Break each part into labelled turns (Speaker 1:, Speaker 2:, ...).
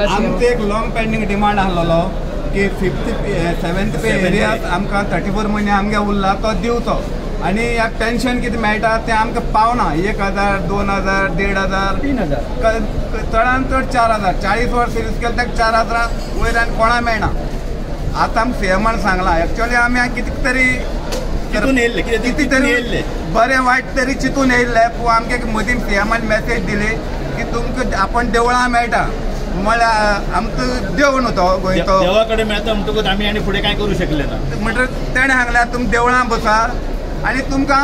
Speaker 1: सांगला
Speaker 2: आमचे एक लॉंग पेंडिंग डिमांड आसलेलो की 7th पे एरियात आमकां 34 म्हयने आमगे उरला तो दिवचो आनी ह्या पेन्शन कितें मेळटा तें आमकां पावना 1000 2000 1500 3000 चडांत चड 4000 40 वर्स सर्वीस केल्या ताका 4000 वयर आनी कोणा मेळना. आतां आमकां सीएमान सांगलां एक्चुअली आमी कितें तरी कितें तरी बरें वायट तरी चिंतून येयल्ले पूण आमकां मदीं सीएमान मेसेज दिली की तुमकां आपण देवळां मेळटा म्हळ्यार आमकां देव न्हू तो गोंयचो
Speaker 3: देवा कडेन मेळटा म्हणटकूच आमी आनी फुडें कांय करूं शकले ना.
Speaker 2: म्हणटकीर तेणें सांगल्यार तुमी देवळां बसा आनी तुमकां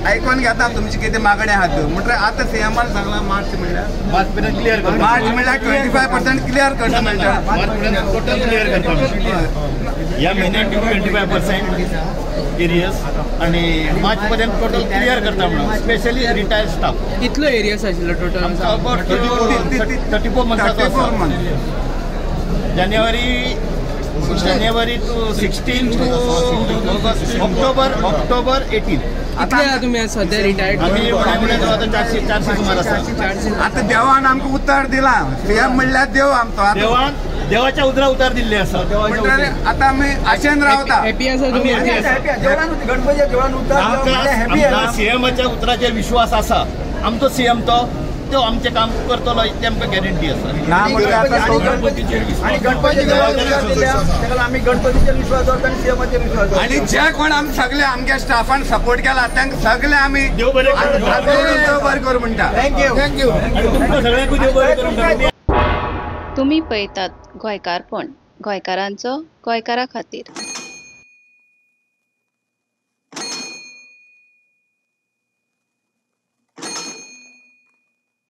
Speaker 2: आयकोन घेता तुमची कितें मागणी आहा त्यो. म्हणटकीर आतां सीएमान सांगलां मार्च म्हणल्यार
Speaker 3: मार्च पर्यंत क्लियर करता.
Speaker 2: मार्च म्हणल्यार 25% क्लियर करता मेळटा.
Speaker 3: टोटल क्लियर करता ह्या म्हयन्याक 25% एरियास आणि मार्च पर्यंत टोटल क्लियर करता म्हणून स्पेशली रिटायर्ड स्टाफ.
Speaker 1: कितलो एरियास आशिल्लो total?
Speaker 3: About 34 months. January to 16 to October 18.
Speaker 1: आता तुम्ही सध्या रिटायर्ड
Speaker 3: आम्ही आता 400 सुमार आसा.
Speaker 2: आता देवान आमकां उतर दिलां. सीएम म्हणल्यार देव आमचो.
Speaker 3: देवाच्या उतरा उतार दिल्ले आसा.
Speaker 2: आता आमी आशेन रावता.
Speaker 1: हॅपी आसा तुम्ही?
Speaker 3: आमकां सीएमाच्या उतराचेर विश्वास आसा. आमचो सीएम तो आमचें काम करतलो इतली आमकां गॅरंटी आसा.
Speaker 2: आनी जे कोण आमी सगळे आमच्या स्टाफान सपोर्ट केला तांकां सगळे आमी
Speaker 3: देव बरें
Speaker 2: करूं म्हणटा. थँक्यू.
Speaker 3: सगळ्यांक देव बरें करूं.
Speaker 4: तुम्ही पळयतात गोंयकारपण, गोंयकारांचो गोंयकारा खातीर.